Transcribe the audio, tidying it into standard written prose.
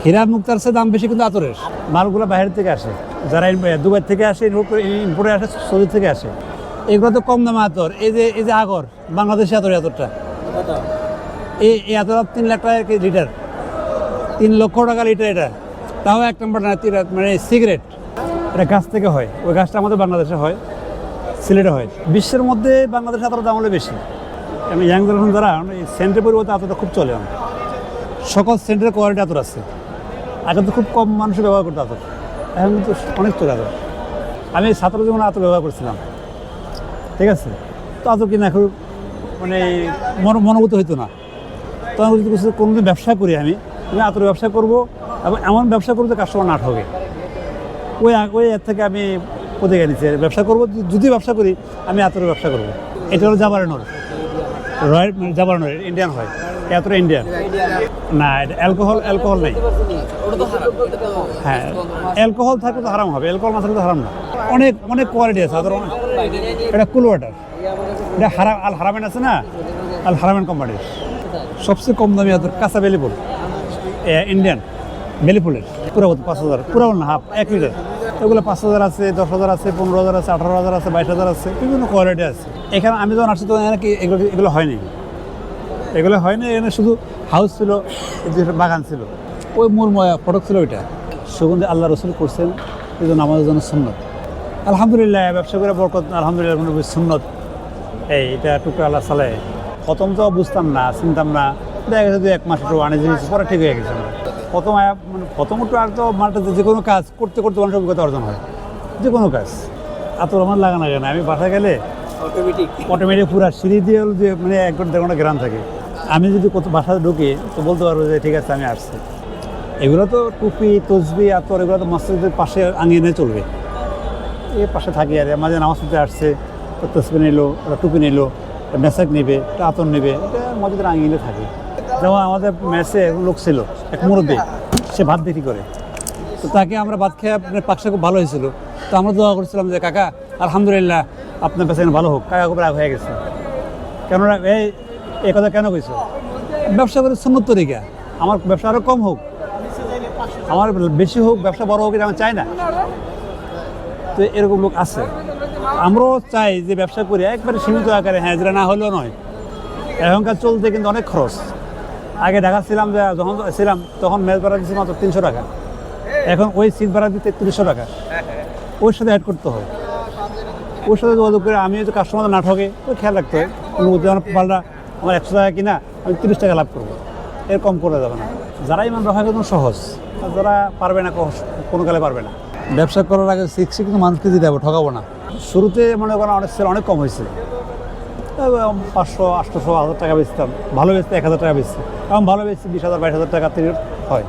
হীরা মুক্তার চেয়ে দাম বেশি কিন্তু আতরের। মালগুলো বাইরে থেকে আসে, যারা দুবাই থেকে আসে, ইম্পোর্টে আসে, সৌদি থেকে আসে। এগুলো তো কম দামে আতর। এই যে আগর বাংলাদেশি আতর, আতরটা এই আতর 3 লাখ টাকা লিটার, 3 লক্ষ টাকা লিটার। এটা তাও 1 নম্বর না, মানে সিগারেট। এটা গাছ থেকে হয়, ওই গাছটা আমাদের বাংলাদেশে হয়, সিলেটে হয়। বিশ্বের মধ্যে বাংলাদেশে আতরের দাম হলে বেশি। আমি ইয়াং জেনারেশন যারা সেন্টের পরিবর্তে আতরটা খুব চলে। আমার সকল সেন্টের কোয়ালিটি আতর আছে। আগে তো খুব কম মানুষ ব্যবহার করতো আতর, এখন কিন্তু অনেক চলে আতর। আমি ছাত্র জীবনে আতর ব্যবহার করছিলাম, ঠিক আছে। তো আতর কিনা এখন মানে মনোভূত হইতো না। তো আমি যদি কোনোদিন ব্যবসা করি, আমি আতর ব্যবসা করবো এবং এমন ব্যবসা করবো যে কাস্টমার না ঠকে। ওই এর থেকে আমি প্রতিজ্ঞা নিচ্ছি, ব্যবসা করবো। যদি ব্যবসা করি, আমি আতরের ব্যবসা করবো। এটা হলো জাবারানোর, জাবারানোর ইন্ডিয়ান হয়। এত ইন্ডিয়ান না, এটা অ্যালকোহল নেই। হ্যাঁ, অ্যালকোহল থাকলে তো হারাম হবে, অ্যালকোহল না থাকলে তো হারাম না। অনেক কোয়ালিটি আছে আতর। এটা কুল ওয়াটার, এটা আল হারামেন আছে না, আল হারামেন কোম্পানির সবচেয়ে কম দামি আতর। কাঁচা বেলিফুল, ইন্ডিয়ান বেলিফুলের পুরো 5,000, পুরো না হাফ 1 লিটার। এগুলো 5,000 আছে, 10,000 আছে, 15,000 আছে, 18,000 আছে, 22,000 আছে, বিভিন্ন কোয়ালিটি আছে। এখানে আমি যখন আসছি তখন এখানে কি এগুলো হয়নি, এখানে শুধু হাউস ছিল, বাগান ছিল, ওই মূল ফটক ছিল ওইটা। সুগন্ধি আল্লাহ রসুল করছেন, এই জন্য আমাদের জন্য সুন্নত। আলহামদুলিল্লাহ, ব্যবসা করে বরকত, আলহামদুলিল্লাহ। সুন্নত এটা টুকরা আল্লাহ সালে। প্রথম তো বুঝতাম না, চিনতাম না। দেখা গেছে 1 মাস একটু আনিয়ে পরে ঠিক হয়ে গেছে। প্রথম একটু আর তো মালটাতে যে কোনো কাজ করতে করতে মানুষের অভিজ্ঞতা অর্জন হয়, যে কোনো কাজ। আতর আমার লাগানো যায় না। আমি বাসায় গেলে অটোমেটিক পুরো সিঁড়ি দিয়ে যে মানে 1 ঘন্টা 1.5 ঘন্টা গ্রাম থাকে। আমি যদি কত বাসায় ঢুকি তো বলতে পারবো যে ঠিক আছে আমি আসছি। এগুলো তো টুপি, তসবি, আতর, এগুলো তো মসজিদের পাশে আঙিয়ে নিয়ে চলবে। এর পাশে থাকি। আর মাঝে নামাজ পড়তে আসছে, তো তসবি নিল, টুপি নিল, মেসাক নেবে, আতর নেবে, এটা মসজিদের আঙিয়ে নিয়ে থাকে। যেমন আমাদের মেসে লোক ছিল, এক মুরব্বী, সে ভাত বিক্রি করে। তো তাকে আমরা ভাত খেয়ে আপনার পাকশা খুব ভালো হয়েছিল। তো আমরা দোয়া করছিলাম যে কাকা আলহামদুলিল্লাহ আপনার পেছনে ভালো হোক। কাকা খুব রাগ হয়ে গেছে। কেননা এই কথা কেন কইছো? ব্যবসা করে সুন্নত তরিকা, আমার ব্যবসা আরও কম হোক, আমার বেশি হোক, ব্যবসা বড় হোক, এটা আমি চাই না। তো এরকম লোক আছে। আমরাও চাই যে ব্যবসা করি একবারে সীমিত আকারে, হ্যাঁ, যেটা না হলেও নয়। এখনকার চলতে কিন্তু অনেক খরচ। আগে ঢাকা ছিলাম, যখন ছিলাম তখন মেজ ভাড়া দিচ্ছি মাত্র 300 টাকা। এখন ওই সিট ভাড়া দিতে 300 টাকা। ওর সাথে অ্যাড করতে হয়, ওর সাথে যোগাযোগ করে। আমি যদি কাস্টমার না ঠকে ওই খেয়াল রাখতে হয়। কোনো পাল্টা আমার 100 টাকা কিনা আমি 30 টাকা লাভ করবো, এর কম করে যাবে না। যারা ইমান রক্ষা করতে সহজ, যারা পারবে না, কোনো কালে পারবে না। ব্যবসা করার আগে শিখছি কিন্তু মানুষকে দিতে হবে, ঠকাবো না। শুরুতে মনে করেন অনেক সেল অনেক কম হয়েছে, 500, 800, 1000 টাকা বেচতাম। ভালো বেচতে 1000 টাকা বেচছি, এবং ভালো বেচছি 20,000, 22,000 টাকা হয়।